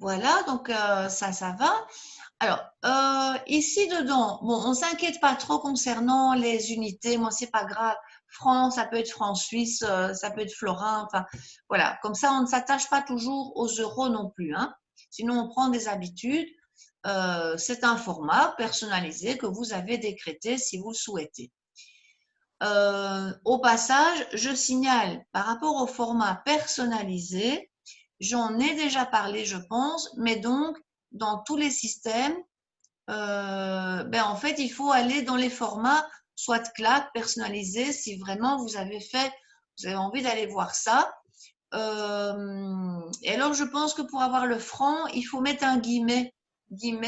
Voilà, donc ça va. Alors, ici dedans, bon, on s'inquiète pas trop concernant les unités. Moi, c'est pas grave. Franc, ça peut être franc suisse, ça peut être florin. Enfin, voilà. Comme ça, on ne s'attache pas toujours aux euros non plus, hein. Sinon, on prend des habitudes. C'est un format personnalisé que vous avez décrété si vous le souhaitez. Au passage, je signale par rapport au format personnalisé, j'en ai déjà parlé, je pense, mais donc dans tous les systèmes, en fait, il faut aller dans les formats soit claque, personnalisé, si vraiment vous avez envie d'aller voir ça. Et alors, je pense que pour avoir le franc, il faut mettre un guillemet.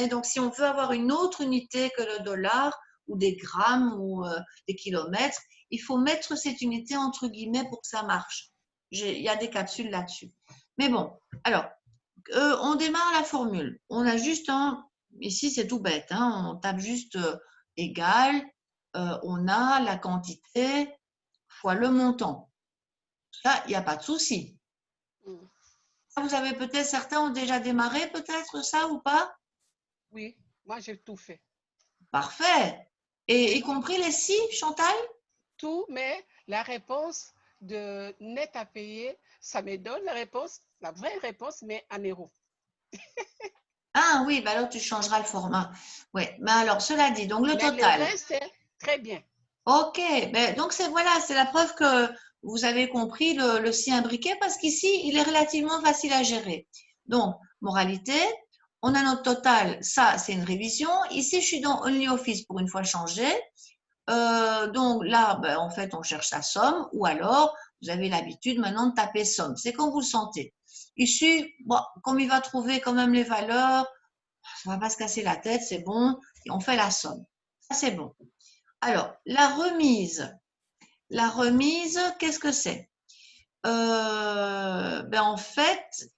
Donc, si on veut avoir une autre unité que le dollar, ou des grammes, ou des kilomètres, il faut mettre cette unité entre guillemets pour que ça marche. Il y a des capsules là-dessus. Mais bon, alors, on démarre la formule. On a juste ici c'est tout bête, hein, on tape juste égal, on a la quantité fois le montant. Ça, il n'y a pas de souci. Mm. Vous avez peut-être, certains ont déjà démarré peut-être ça ou pas? Oui, moi j'ai tout fait. Parfait. Et y Oui, compris les si, Chantal? tout, mais la réponse de net à payer, ça me donne la réponse, la vraie réponse, mais en euros. Ah oui, bah alors tu changeras le format. Oui, mais alors cela dit, donc le Mais le total. reste, c'est très bien. Ok, ben, donc c'est la preuve que vous avez compris le si imbriqué parce qu'ici, il est relativement facile à gérer. Donc, moralité, on a notre total, ça c'est une révision. Ici, je suis dans OnlyOffice pour une fois changé. Donc là, ben, en fait, on cherche sa somme ou alors vous avez l'habitude maintenant de taper somme. C'est comme vous le sentez. Ici, bon, comme il va trouver quand même les valeurs, ça ne va pas se casser la tête, c'est bon, et on fait la somme. Ça, c'est bon. Alors, la remise, qu'est-ce que c'est? En fait,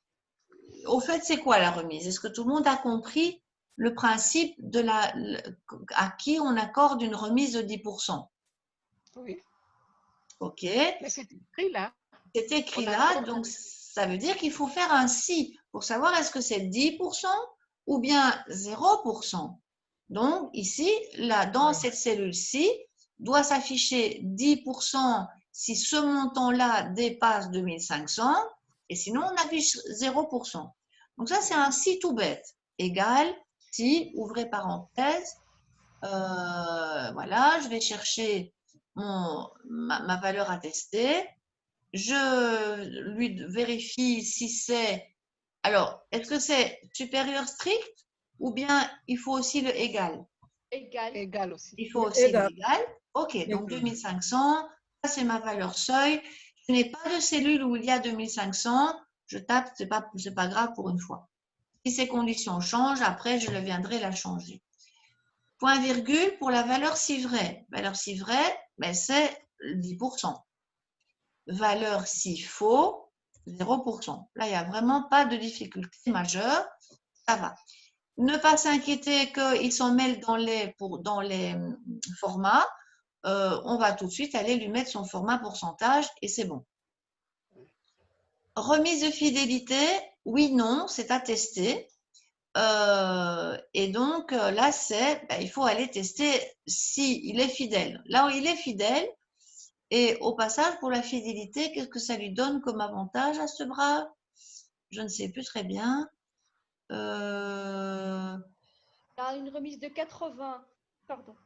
au fait, c'est quoi la remise? Est-ce que tout le monde a compris le principe à qui on accorde une remise de 10%? Oui, OK, mais c'est écrit là. c'est On écrit là, accorde. donc ça veut dire qu'il faut faire un si pour savoir est-ce que c'est 10% ou bien 0%. Donc ici, là, dans cette cellule-ci, doit s'afficher 10% si ce montant-là dépasse 2500 et sinon on affiche 0%. Donc ça, c'est un si tout bête. Égal, si, ouvrez parenthèse, voilà, je vais chercher ma valeur à tester. Je lui vérifie si c'est… Alors, est-ce que c'est supérieur strict ou bien il faut aussi le égal? Égal. Égal aussi. Il faut aussi Égal. l'égal. OK, donc 2500, ça c'est ma valeur seuil. Je n'ai pas de cellule où il y a 2500. Je tape, c'est pas grave pour une fois. Si ces conditions changent, après je viendrai la changer. Point virgule pour la valeur si vraie. Valeur si vraie, c'est 10%. Valeur si faux, 0%. Là, il n'y a vraiment pas de difficulté majeure. Ça va. Ne pas s'inquiéter qu'il s'en mêle dans les formats. On va tout de suite aller lui mettre son format pourcentage et c'est bon. Remise de fidélité, oui, non, c'est à tester. Et donc là, il faut aller tester s'il est fidèle. Là où il est fidèle, et au passage, pour la fidélité, qu'est-ce que ça lui donne comme avantage à ce brave? Je ne sais plus très bien. Il y a une remise de 80. Pardon.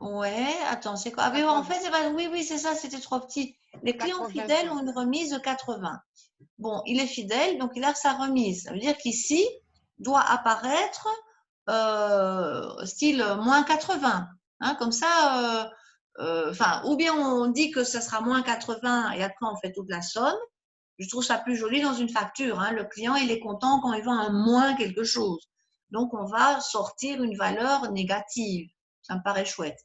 Ouais, attends, c'est quoi? Ah, mais en 80, fait, oui, oui, c'est ça, c'était trop petit. Les clients fidèles 85. ont une remise de 80. Bon, il est fidèle, donc il a sa remise. Ça veut dire qu'ici, doit apparaître style moins 80. Hein, comme ça, ou bien on dit que ça sera moins 80 et après on fait toute la somme. Je trouve ça plus joli dans une facture. Hein. Le client, il est content quand il voit un moins quelque chose. Donc, on va sortir une valeur négative. Ça me paraît chouette.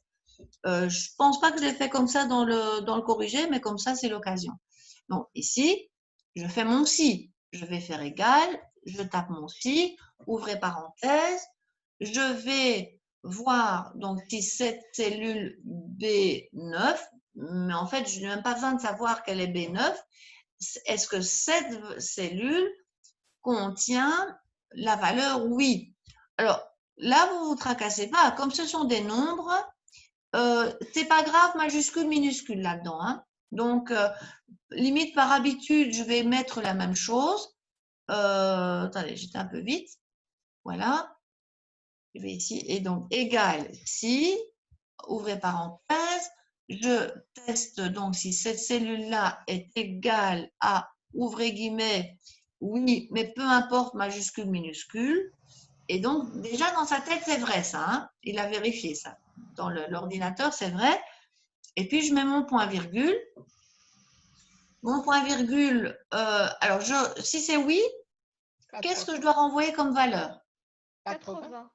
Je pense pas que je l'ai fait comme ça dans le corrigé, mais comme ça, c'est l'occasion. Donc, ici, je fais mon si. Je vais faire égal, je tape mon si, ouvrez parenthèse. Je vais voir donc si cette cellule B9, mais en fait, je n'ai même pas besoin de savoir qu'elle est B9. Est-ce que cette cellule contient la valeur oui. Alors, là, vous ne vous tracassez pas. Comme ce sont des nombres, c'est pas grave, majuscule, minuscule là-dedans. Hein. Donc, limite par habitude, je vais mettre la même chose. Attendez, j'étais un peu vite. Voilà. Je vais ici. Et donc, égal si, ouvrez parenthèse, je teste donc si cette cellule-là est égale à, ouvrez guillemets, oui, mais peu importe majuscule, minuscule. Et donc, déjà dans sa tête, c'est vrai ça. Hein. Il a vérifié ça. Dans l'ordinateur, c'est vrai. Et puis, je mets mon point virgule. Mon point virgule, alors si c'est oui, qu'est-ce que je dois renvoyer comme valeur? 80.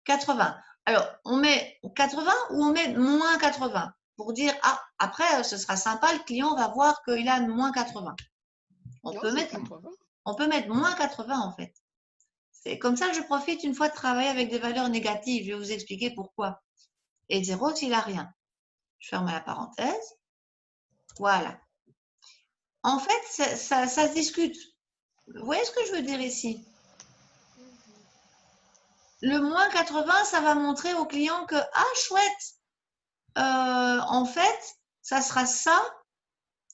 80. Alors, on met 80 ou on met moins 80 pour dire, ah, après, ce sera sympa, le client va voir qu'il a moins 80. On peut mettre moins 80 en fait. C'est comme ça que je profite une fois de travailler avec des valeurs négatives. Je vais vous expliquer pourquoi. Et 0 s'il n'a rien. Je ferme la parenthèse. Voilà. En fait, ça se discute. Vous voyez ce que je veux dire ici? Le moins 80, ça va montrer au client que, ah, chouette, en fait, ça sera ça.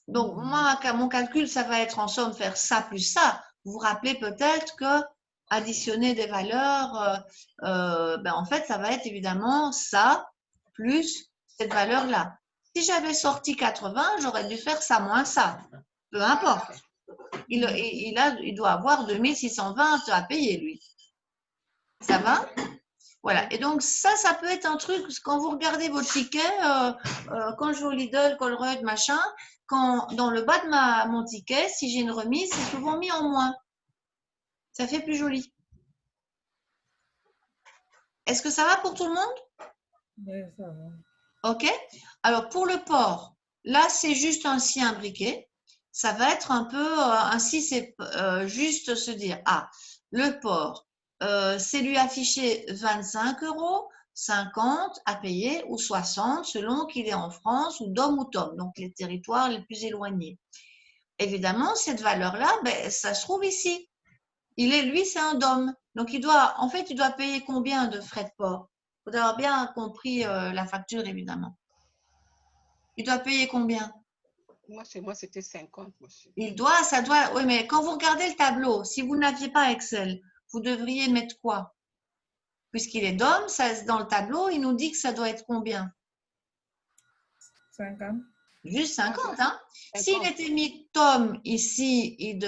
Donc, moi, mon calcul, ça va être en somme faire ça plus ça. Vous vous rappelez peut-être que additionner des valeurs, ben, en fait, ça va être évidemment ça plus cette valeur-là. Si j'avais sorti 80, j'aurais dû faire ça moins ça. Peu importe. Il doit avoir 2620 à payer, lui. Ça va? Voilà. Et donc, ça peut être un truc, quand vous regardez votre ticket, quand je vais au Lidl, Colruyt, machin, dans le bas de mon ticket, si j'ai une remise, c'est souvent mis en moins. Ça fait plus joli. Est-ce que ça va pour tout le monde? Oui, ça va. OK. Alors, pour le port, là, c'est juste un si imbriqué. Ça va être un peu, ainsi, c'est juste se dire, ah, le port, c'est lui afficher 25 €, 50 à payer ou 60 selon qu'il est en France ou DOM ou TOM, donc les territoires les plus éloignés. Évidemment, cette valeur-là, ben, ça se trouve ici. Lui, c'est un DOM. Donc, il doit payer combien de frais de port? Il faut avoir bien compris la facture, évidemment. Il doit payer combien? Moi, chez moi, c'était 50, monsieur. Oui, mais quand vous regardez le tableau, si vous n'aviez pas Excel, vous devriez mettre quoi? Puisqu'il est d'homme, dans le tableau, il nous dit que ça doit être combien? 50. Juste 50, hein? 50. S'il était mis Tom ici,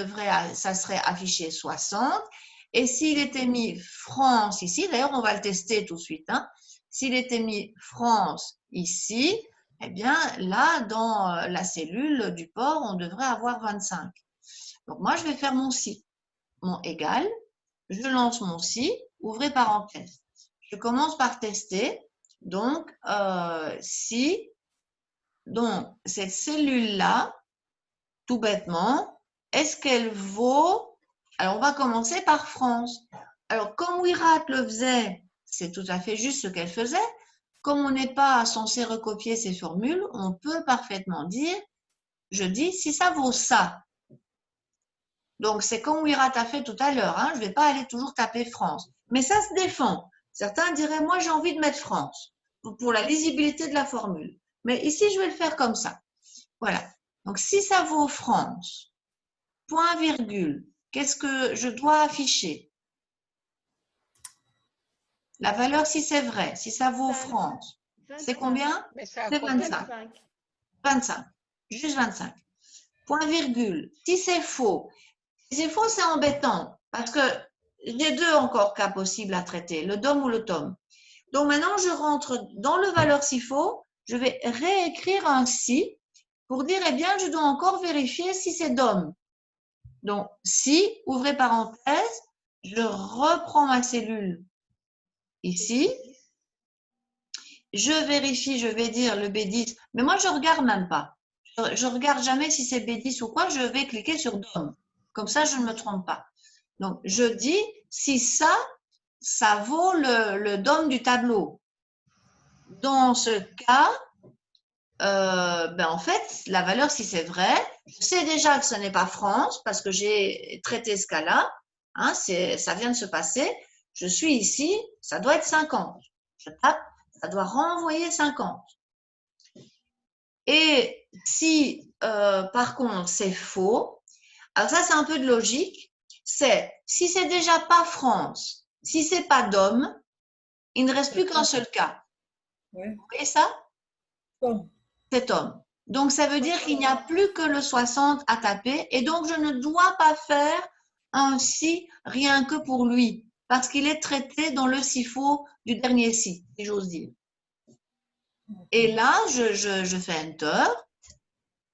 ça serait affiché 60. Et s'il était mis France ici, d'ailleurs, on va le tester tout de suite, hein? S'il était mis France ici, eh bien, là, dans la cellule du port, on devrait avoir 25. Donc, moi, je vais faire mon si. Mon égal, je lance mon si, ouvrez parenthèse. Je commence par tester. Donc, si, donc, cette cellule-là, tout bêtement, est-ce qu'elle vaut… Alors, on va commencer par France. Alors, comme Wirat le faisait, c'est tout à fait juste ce qu'elle faisait. Comme on n'est pas censé recopier ces formules, on peut parfaitement dire, je dis, si ça vaut ça. Donc, c'est comme Wirat a fait tout à l'heure. Hein, je ne vais pas aller toujours taper France. Mais ça se défend. Certains diraient, moi, j'ai envie de mettre France pour la lisibilité de la formule. Mais ici, je vais le faire comme ça. Voilà. Donc, si ça vaut France, point virgule, qu'est-ce que je dois afficher? La valeur, si c'est vrai, si ça vaut France, c'est combien? C'est 25. 25. Juste 25. Point virgule. Si c'est faux, c'est embêtant parce que j'ai deux encore cas possibles à traiter, le DOM ou le TOM. Donc maintenant, je rentre dans le valeur s'il faut, je vais réécrire un si pour dire, eh bien, je dois encore vérifier si c'est DOM. Donc, si, ouvrez parenthèse, je reprends ma cellule ici, je vérifie, je vais dire le B10, mais moi, je ne regarde même pas. Je ne regarde jamais si c'est B10 ou quoi, je vais cliquer sur DOM. Comme ça, je ne me trompe pas. Donc, je dis si ça vaut le DOM du tableau. Dans ce cas, ben en fait, la valeur, si c'est vrai, je sais déjà que ce n'est pas France parce que j'ai traité ce cas-là. Hein, ça vient de se passer. Je suis ici, ça doit être 50. Je tape, ça doit renvoyer 50. Et si, par contre, c'est faux, alors ça, c'est un peu de logique, c'est si c'est déjà pas France, si c'est pas d'homme, il ne reste plus qu'un seul cas. Ouais. Vous voyez ça? Tom. C'est homme. Donc, ça veut dire qu'il n'y a plus que le 60 à taper et donc je ne dois pas faire un si rien que pour lui parce qu'il est traité dans le SIFO du dernier si j'ose dire. Et là, je fais Enter.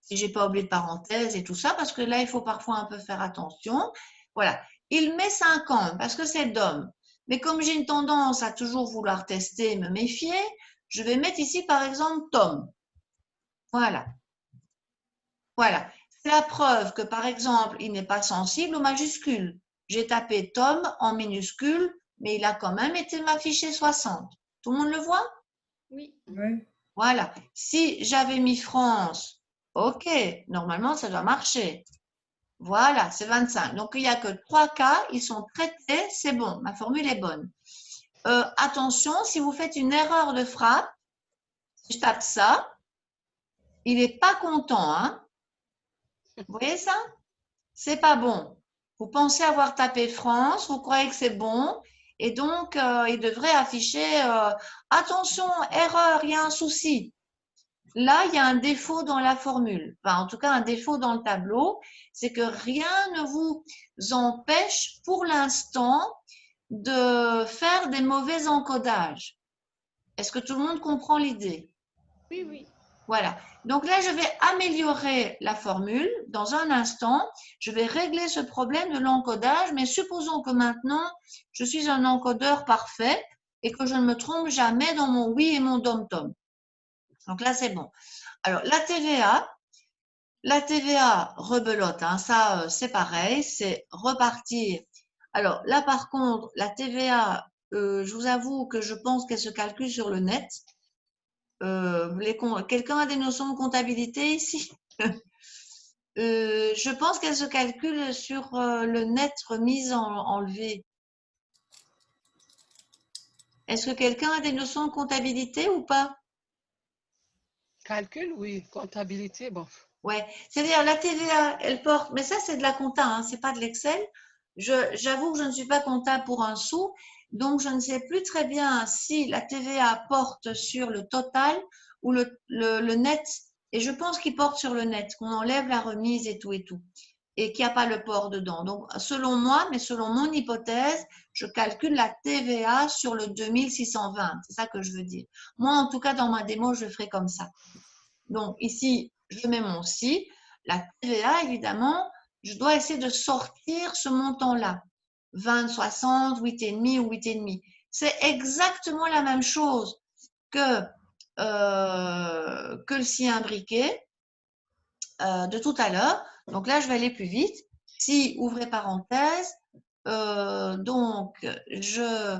Si j'ai pas oublié de parenthèse et tout ça, parce que là, il faut parfois un peu faire attention. Voilà. Il met 50 parce que c'est d'homme. Mais comme j'ai une tendance à toujours vouloir tester et me méfier, je vais mettre ici, par exemple, Tom. Voilà. Voilà. C'est la preuve que, par exemple, il n'est pas sensible aux majuscules. J'ai tapé Tom en minuscule, mais il a quand même été m'afficher 60. Tout le monde le voit? Oui. Ouais. Voilà. Si j'avais mis France, ok, normalement, ça doit marcher. Voilà, c'est 25. Donc, il n'y a que 3 cas, ils sont traités, c'est bon, ma formule est bonne. Attention, si vous faites une erreur de frappe, si je tape ça, il n'est pas content, hein? Vous voyez ça? C'est pas bon. Vous pensez avoir tapé France, vous croyez que c'est bon, et donc il devrait afficher attention, erreur, il y a un souci. Là, il y a un défaut dans la formule, enfin en tout cas un défaut dans le tableau, c'est que rien ne vous empêche pour l'instant de faire des mauvais encodages. Est-ce que tout le monde comprend l'idée? Oui, oui. Voilà. Donc là, je vais améliorer la formule dans un instant. Je vais régler ce problème de l'encodage, mais supposons que maintenant, je suis un encodeur parfait et que je ne me trompe jamais dans mon oui et mon dom-tom. Donc là, c'est bon. Alors, la TVA rebelote, hein, ça, c'est pareil, c'est repartir. Alors là, par contre, la TVA, je vous avoue que je pense qu'elle se calcule sur le net. Quelqu'un a des notions de comptabilité ici? Je pense qu'elle se calcule sur le net remise enlevé. Est-ce que quelqu'un a des notions de comptabilité ou pas? Calcul, oui. Comptabilité, bon. Ouais, c'est-à-dire la TVA, elle porte, mais ça c'est de la compta, hein, c'est pas de l'Excel. J'avoue que je ne suis pas comptable pour un sou, donc je ne sais plus très bien si la TVA porte sur le total ou le net. Et je pense qu'il porte sur le net, qu'on enlève la remise et tout, et qu'il n'y a pas le port dedans. Donc selon moi, mais selon mon hypothèse, je calcule la TVA sur le 2620. C'est ça que je veux dire. Moi, en tout cas, dans ma démo, je ferai comme ça. Donc ici, je mets mon si. La TVA, évidemment, je dois essayer de sortir ce montant-là. 20, 60, 8,5 ou 8,5. C'est exactement la même chose que le si imbriqué de tout à l'heure. Donc là, je vais aller plus vite. Si, ouvrez parenthèse, donc je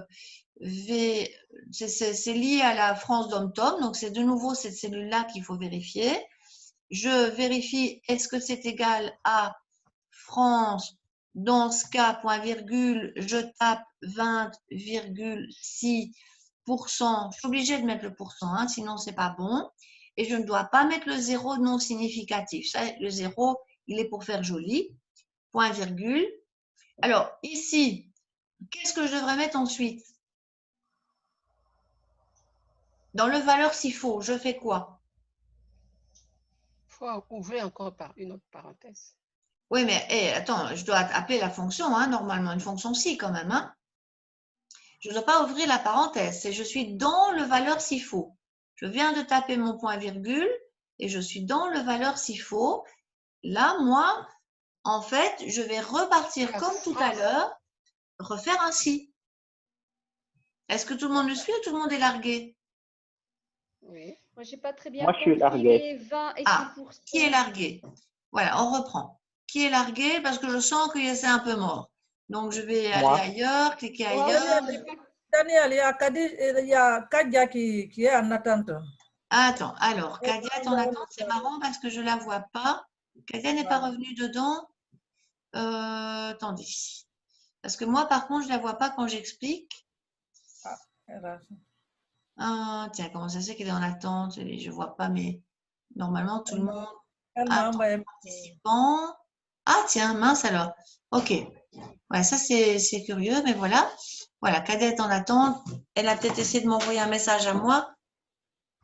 vais, c'est lié à la France dom-tom, donc c'est de nouveau cette cellule-là qu'il faut vérifier. Je vérifie est-ce que c'est égal à France, dans ce cas, point virgule, je tape 20,6%. Je suis obligée de mettre le pourcent, hein, sinon c'est pas bon. Et je ne dois pas mettre le zéro non significatif. Ça, le zéro, il est pour faire joli. Point virgule. Alors, ici, qu'est-ce que je devrais mettre ensuite? Dans le valeur s'il faut, je fais quoi? Il faut ouvrir encore par une autre parenthèse. Oui, mais attends, je dois appeler la fonction, hein, normalement, une fonction si quand même. Hein. Je ne dois pas ouvrir la parenthèse, c'est je suis dans le valeur s'il faut. Je viens de taper mon point virgule et je suis dans le valeur s'il faut. Là, moi, en fait, je vais repartir comme tout à l'heure, refaire un si. Est-ce que tout le monde le suit ou tout le monde est largué? Oui. Moi, j'ai pas très bien Moi, je suis compris largué. les 20 et Ah, 6%. qui est largué? Voilà, on reprend. Qui est largué? Parce que je sens que c'est un peu mort. Donc, je vais aller Moi. ailleurs, cliquer Moi, ailleurs. j'ai pas- Daniel, il y a Kadia qui est en attente. Attends, alors, Elle Kadia est nous en a attente, c'est marrant parce que je ne la vois pas. Kadia n'est pas revenue dedans. Attendez. Parce que moi, par contre, je ne la vois pas quand j'explique. Tiens, comment ça se fait qu'elle est en attente? Je ne vois pas, mais normalement, tout le monde attend les participants. Ah, tiens, mince alors. OK. Ouais, ça, c'est curieux, mais voilà. Voilà, Cadette en attente. Elle a peut-être essayé de m'envoyer un message à moi.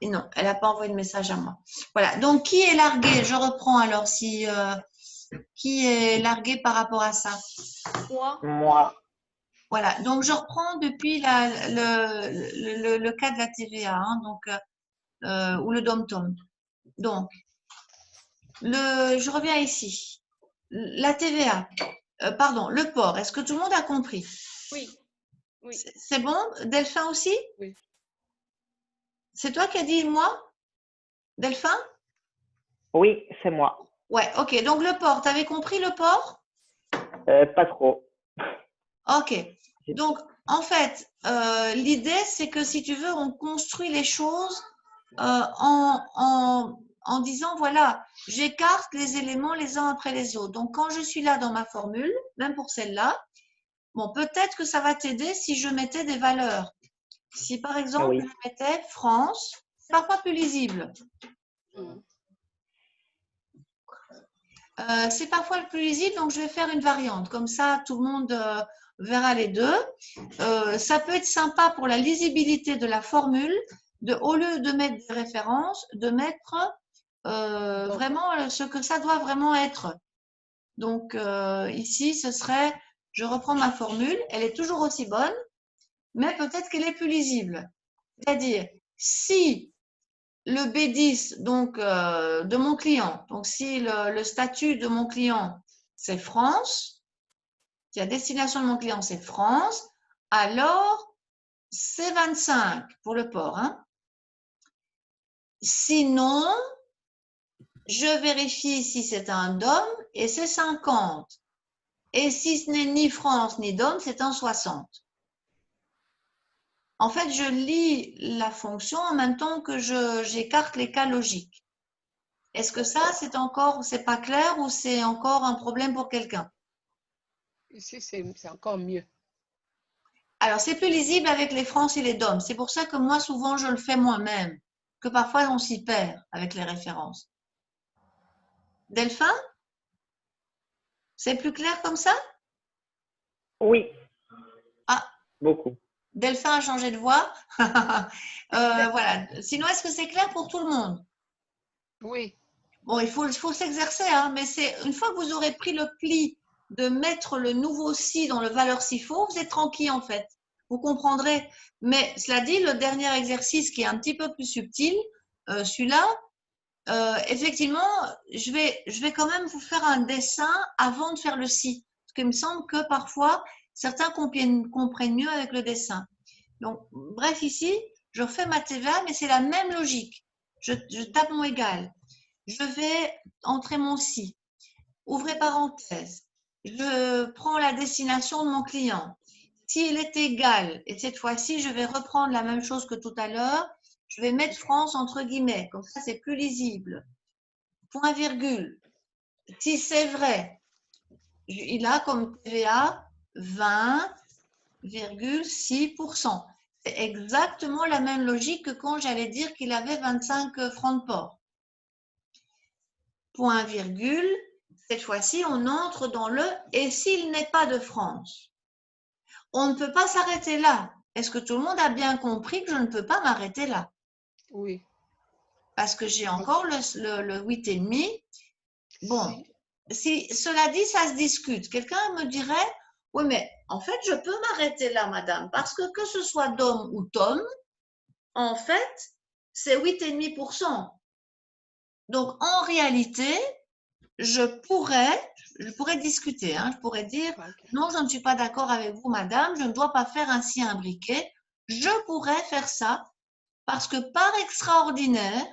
Et non, elle n'a pas envoyé de message à moi. Voilà, donc qui est largué? Je reprends alors si qui est largué par rapport à ça. Moi. Moi. Voilà, donc je reprends depuis le cas de la TVA, hein, donc, ou le dom-tom. Donc, je reviens ici. La TVA, pardon, le port, est-ce que tout le monde a compris? Oui. Oui. C'est bon? Delphin aussi? Oui. C'est toi qui as dit moi? Delphin? Oui, c'est moi. Ouais, ok. Donc le port, tu avais compris le port? Pas trop. Ok. Donc, en fait, l'idée, c'est que si tu veux, on construit les choses en disant, voilà, j'écarte les éléments les uns après les autres. Donc, quand je suis là dans ma formule, même pour celle-là, bon, peut-être que ça va t'aider si je mettais des valeurs. Si, par exemple, Oui. je mettais France, c'est parfois plus lisible. C'est parfois le plus lisible, donc je vais faire une variante. Comme ça, tout le monde verra les deux. Ça peut être sympa pour la lisibilité de la formule, au lieu de mettre des références, de mettre vraiment ce que ça doit vraiment être. Donc ici, ce serait, je reprends ma formule, elle est toujours aussi bonne, mais peut-être qu'elle est plus lisible. C'est-à-dire, si le B10 donc, de mon client, donc si le statut de mon client, c'est France, si la destination de mon client, c'est France, alors c'est 25 pour le port. Hein. Sinon, je vérifie si c'est un DOM et c'est 50. Et si ce n'est ni France ni DOM, c'est un 60. En fait, je lis la fonction en même temps que j'écarte les cas logiques. Est-ce que ça, c'est pas clair ou c'est encore un problème pour quelqu'un? Ici, c'est encore mieux. Alors, c'est plus lisible avec les France et les DOM. C'est pour ça que moi, souvent, je le fais moi-même, que parfois, on s'y perd avec les références. Delphin? C'est plus clair comme ça? Oui. Ah, Beaucoup. Delphin a changé de voix. Voilà. Sinon, est-ce que c'est clair pour tout le monde? Oui. Bon, il faut s'exercer, hein, mais c'est une fois que vous aurez pris le pli de mettre le nouveau si dans le valeur s'il faut, vous êtes tranquille en fait. Vous comprendrez. Mais cela dit, le dernier exercice qui est un petit peu plus subtil, celui-là, effectivement, je vais quand même vous faire un dessin avant de faire le si. Parce qu'il me semble que parfois, certains comprennent mieux avec le dessin. Donc, bref, ici, je refais ma TVA, mais c'est la même logique. Je tape mon égal. Je vais entrer mon si. Ouvrez parenthèse. Je prends la destination de mon client. S'il est égal, et cette fois-ci, je vais reprendre la même chose que tout à l'heure, je vais mettre France entre guillemets, comme ça c'est plus lisible. Point virgule. Si c'est vrai, il a comme TVA 20,6%. C'est exactement la même logique que quand j'allais dire qu'il avait 25 francs de port. Point virgule. Cette fois-ci, on entre dans le « et s'il n'est pas de France ». On ne peut pas s'arrêter là. Est-ce que tout le monde a bien compris que je ne peux pas m'arrêter là? Oui. Parce que j'ai encore le 8,5. Bon, si cela dit, ça se discute. Quelqu'un me dirait, oui, mais en fait, je peux m'arrêter là, madame, parce que ce soit Dom ou Tom, en fait, c'est 8,5%. Donc, en réalité, je pourrais discuter, hein, je pourrais dire, non, je ne suis pas d'accord avec vous, madame, je ne dois pas faire ainsi un briquet. Je pourrais faire ça parce que par extraordinaire,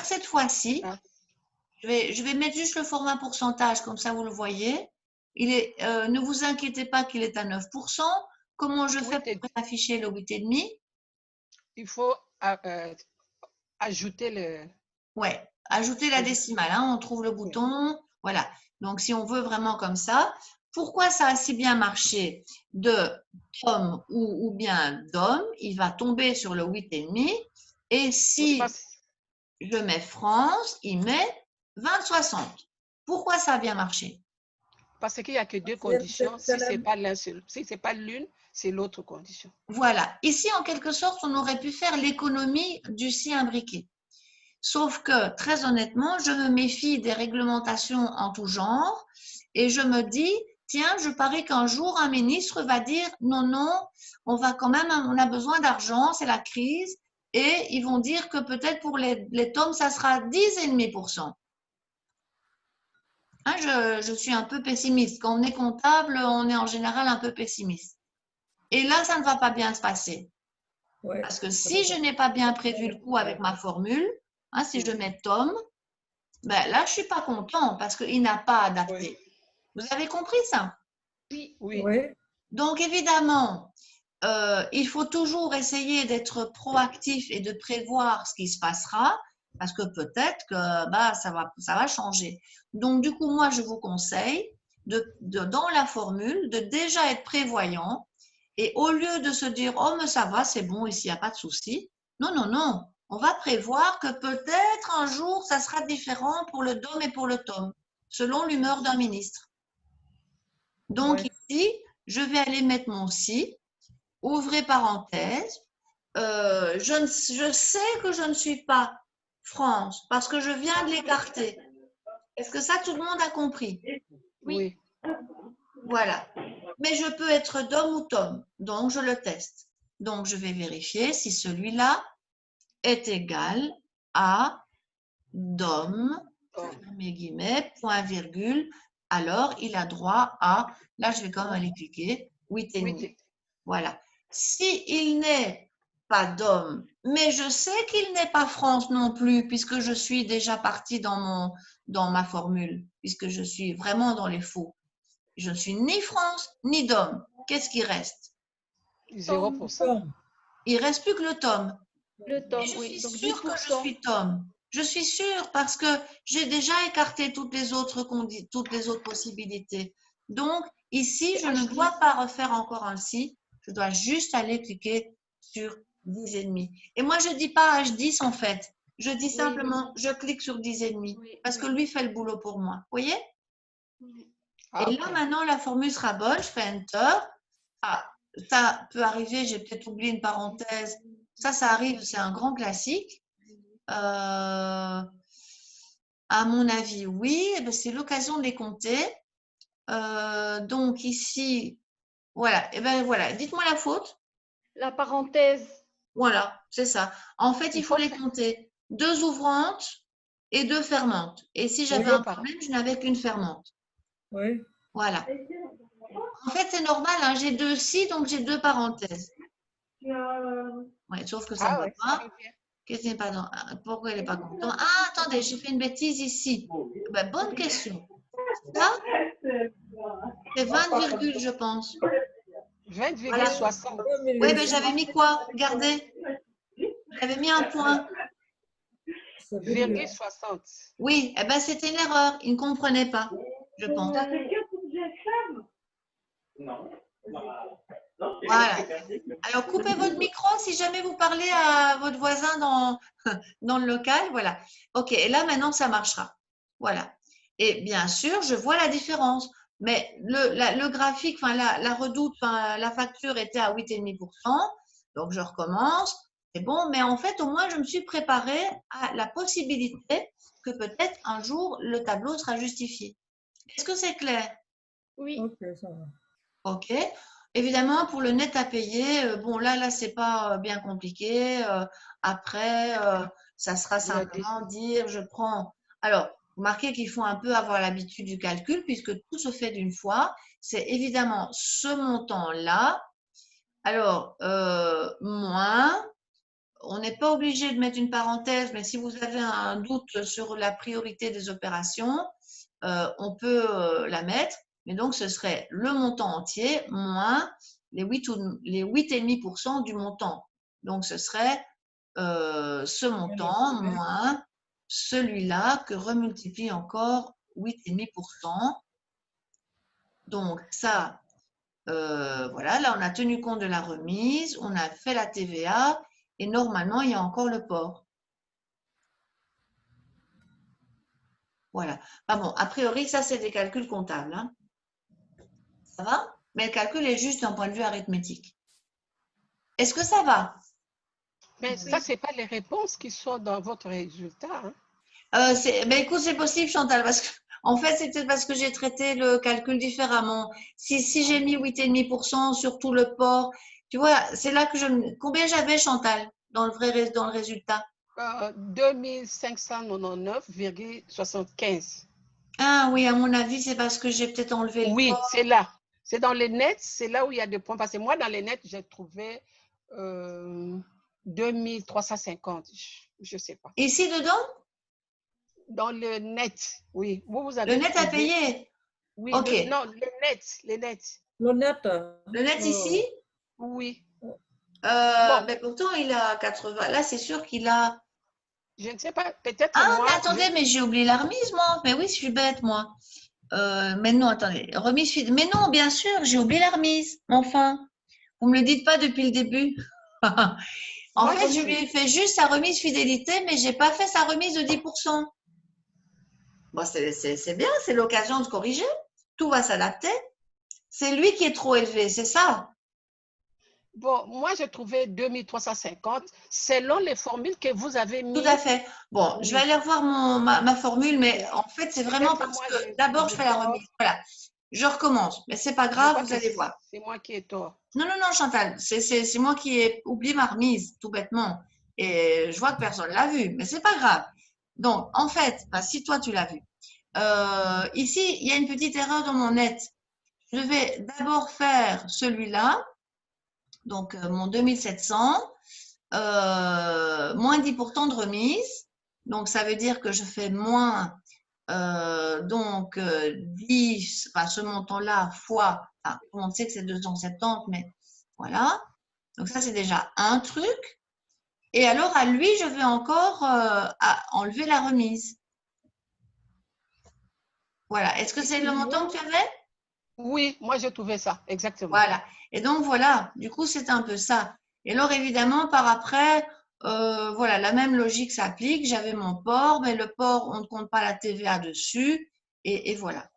cette fois-ci, je vais mettre juste le format pourcentage, comme ça vous le voyez. Ne vous inquiétez pas qu'il est à 9%. Comment je fais pour afficher le 8,5? Il faut ajouter le… Ouais, ajouter la décimale, hein, on trouve le bouton, voilà. Donc, si on veut vraiment comme ça, pourquoi ça a si bien marché de Tom ou bien d'homme, il va tomber sur le 8,5. Et si je mets France, il met 20,60. Pourquoi ça a bien marché? Parce qu'il n'y a que deux conditions. Si ce n'est pas l'un, si c'est pas l'une, c'est l'autre condition. Voilà. Ici, en quelque sorte, on aurait pu faire l'économie du si imbriqué. Sauf que, très honnêtement, je me méfie des réglementations en tout genre et je me dis, tiens, je parie qu'un jour, un ministre va dire, non, non, on va quand même, on a besoin d'argent, c'est la crise, et ils vont dire que peut-être pour les tomes, ça sera 10,5%. Hein, je suis un peu pessimiste. Quand on est comptable, on est en général un peu pessimiste. Et là, ça ne va pas bien se passer. Ouais. Parce que si je n'ai pas bien prévu le coup avec ma formule, hein, si je mets Tom, ben là, je ne suis pas content parce qu'il n'a pas adapté. Vous avez compris ça? Oui. Oui. Donc, évidemment, il faut toujours essayer d'être proactif et de prévoir ce qui se passera parce que peut-être que bah, ça va changer. Donc, du coup, moi, je vous conseille dans la formule de déjà être prévoyant et au lieu de se dire « Oh, mais ça va, c'est bon, ici, il n'y a pas de souci », non, non, non. On va prévoir que peut-être un jour, ça sera différent pour le DOM et pour le TOM, selon l'humeur d'un ministre. Donc, ici, je vais aller mettre mon si, ouvrez parenthèse. Je sais que je ne suis pas France parce que je viens de l'écarter. Est-ce que ça, tout le monde a compris? Oui. Voilà. Mais je peux être DOM ou TOM, donc je le teste. Donc, je vais vérifier si celui-là est égal à DOM, fermez guillemets, point virgule, alors il a droit à, là je vais quand même aller cliquer, 8,5. Voilà. S'il n'est pas DOM, mais je sais qu'il n'est pas France non plus, puisque je suis déjà partie dans ma formule, puisque je suis vraiment dans les faux. Je ne suis ni France ni DOM. Qu'est-ce qui reste? 0%. Il ne reste plus que le TOM. Le tome, Je oui. suis Donc sûre que je 10%. suis Tom. Je suis sûre parce que j'ai déjà écarté toutes les autres possibilités. Donc, ici, je ne dois pas refaire encore un si. Je dois juste aller cliquer sur 10,5. Et moi, je ne dis pas H10 en fait. Je dis simplement, je clique sur 10,5 parce que lui fait le boulot pour moi. Vous voyez? Ah, Et là, maintenant, la formule sera bonne. Je fais Enter. Ah, ça peut arriver, j'ai peut-être oublié une parenthèse. Ça arrive, c'est un grand classique. À mon avis, oui. C'est l'occasion de les compter. Donc ici, voilà. Et ben voilà. Dites-moi la faute. La parenthèse. Voilà, c'est ça. En fait, il faut les compter. 2 ouvrantes et 2 fermantes. Et si j'avais un problème, je n'avais qu'une fermante. Oui. Voilà. En fait, c'est normal. Hein, j'ai 2 si, donc j'ai 2 parenthèses. Ouais, sauf que ça ne va pas. Qu'est-ce n'est pas dans... Pourquoi elle n'est pas contente? Ah, attendez, j'ai fait une bêtise ici. Ben, bonne question. Ça, c'est 20 virgules, je pense. 20,60. Oui, mais j'avais mis quoi? Regardez. J'avais mis un point. 60. Oui, eh ben, c'était une erreur. Il ne comprenait pas, je pense. Voilà. Alors, coupez votre micro si jamais vous parlez à votre voisin dans le local. Voilà. OK. Et là, maintenant, ça marchera. Voilà. Et bien sûr, je vois la différence. Mais le graphique, enfin, la redoute, enfin, la facture était à 8,5%. Donc, je recommence. C'est bon. Mais en fait, au moins, je me suis préparée à la possibilité que peut-être un jour, le tableau sera justifié. Est-ce que c'est clair? Oui. Ok, ça va. OK. Évidemment, pour le net à payer, bon, là, c'est pas bien compliqué. Après, ça sera simplement dire, je prends. Alors, remarquez qu'il faut un peu avoir l'habitude du calcul puisque tout se fait d'une fois. C'est évidemment ce montant-là. Alors, moins. On n'est pas obligé de mettre une parenthèse, mais si vous avez un doute sur la priorité des opérations, on peut la mettre. Mais donc, ce serait le montant entier moins les 8,5% du montant. Donc, ce serait ce montant moins celui-là que remultiplie encore 8,5%. Donc, ça, voilà, là, on a tenu compte de la remise, on a fait la TVA et normalement, il y a encore le port. Voilà. Ah bon, a priori, ça, c'est des calculs comptables, hein. Ça va? Mais le calcul est juste d'un point de vue arithmétique. Est-ce que ça va? Mais ça, ce n'est pas les réponses qui sont dans votre résultat, hein. Ben écoute, c'est possible, Chantal, parce que en fait, c'était parce que j'ai traité le calcul différemment. Si j'ai mis 8,5% sur tout le port, tu vois, c'est là que combien j'avais, Chantal, dans le résultat? 2599,75. Ah oui, à mon avis, c'est parce que j'ai peut-être enlevé le Oui, port. c'est là. C'est dans les nets, c'est là où il y a des points. Parce que moi, dans les nets, j'ai trouvé 2350. Je ne sais pas. Ici, dedans? Dans le net, oui. Vous avez Le net à trouvé. payer? Oui, Ok. non, les nets, les nets. L'honnête. Le net ici? Oui. Ben pourtant, il a 80. Là, c'est sûr qu'il a… Je ne sais pas, peut-être Ah, moi. mais attendez, mais j'ai oublié la remise, moi. Mais oui, je suis bête, moi. Mais non, attendez. Remise fidélité. Mais non, bien sûr, j'ai oublié la remise. Enfin, vous me le dites pas depuis le début. En Moi, fait, je lui ai fait juste sa remise fidélité, mais j'ai pas fait sa remise de 10%. Bon, c'est bien, c'est l'occasion de corriger. Tout va s'adapter. C'est lui qui est trop élevé, c'est ça. Bon, moi, j'ai trouvé 2350 selon les formules que vous avez Tout mises. à fait. Bon, je vais aller revoir ma formule, mais en fait, c'est vraiment Peut-être parce moi, que d'abord, je fais la remise. Voilà. Je recommence, mais c'est pas Je grave, crois vous que allez voir. c'est moi qui ai tort. Non, non, non, Chantal, c'est moi qui ai oublié ma remise, tout bêtement. Et je vois que personne ne l'a vu, mais c'est pas grave. Donc, en fait, bah, si toi, tu l'as vu. Ici, il y a une petite erreur dans mon net. Je vais d'abord faire celui-là, donc mon 2700, moins 10% de remise. Donc, ça veut dire que je fais moins 10, enfin, ce montant-là fois, enfin, on sait que c'est 270, mais voilà. Donc ça, c'est déjà un truc. Et alors, à lui, je vais encore enlever la remise. Voilà. Est-ce que c'est le montant que tu avais? Oui, moi, j'ai trouvé ça, exactement. Voilà. Et donc, voilà. Du coup, c'est un peu ça. Et alors, évidemment, par après, voilà, la même logique s'applique. J'avais mon port, mais le port, on ne compte pas la TVA dessus. Et voilà.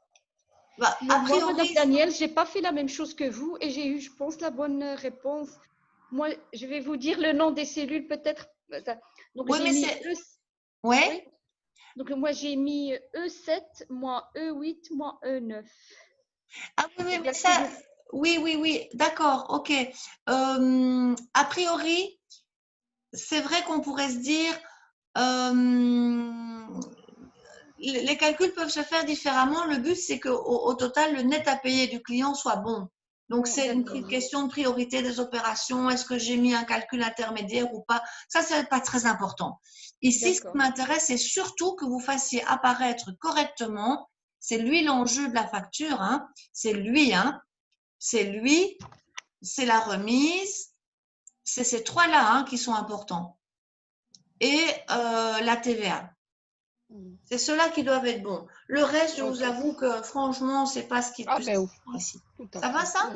Bah, Mais a moi, Madame priori, Daniel, j'ai pas fait la même chose que vous et j'ai eu, je pense, la bonne réponse. Moi, je vais vous dire le nom des cellules peut-être. Donc, oui, j'ai mais mis c'est… E. Ouais. Oui. Donc, moi, j'ai mis E7 moins E8 moins E9. Ah oui, oui, Donc, mais là, ça, si vous… oui, d'accord, ok. A priori, c'est vrai qu'on pourrait se dire, les calculs peuvent se faire différemment. Le but, c'est qu'au total, le net à payer du client soit bon. Donc, c'est une D'accord. question de priorité des opérations. Est-ce que j'ai mis un calcul intermédiaire ou pas? Ça, c'est pas très important. Ici, ce qui D'accord. m'intéresse, c'est surtout que vous fassiez apparaître correctement. C'est lui l'enjeu de la facture, hein. C'est lui, hein. C'est lui, c'est la remise, c'est ces trois-là hein, qui sont importants. Et la TVA. C'est ceux-là qui doivent être bons. Le reste, je vous avoue que franchement, c'est pas ce qui est le Ah plus ben oui, important ici. tout à Ça va fait. ça?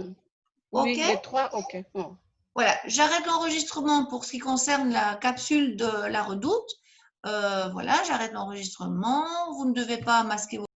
Ok. Oui, les trois, ok. Bon. Voilà, j'arrête l'enregistrement pour ce qui concerne la capsule de la redoute. Voilà, j'arrête l'enregistrement. Vous ne devez pas masquer vos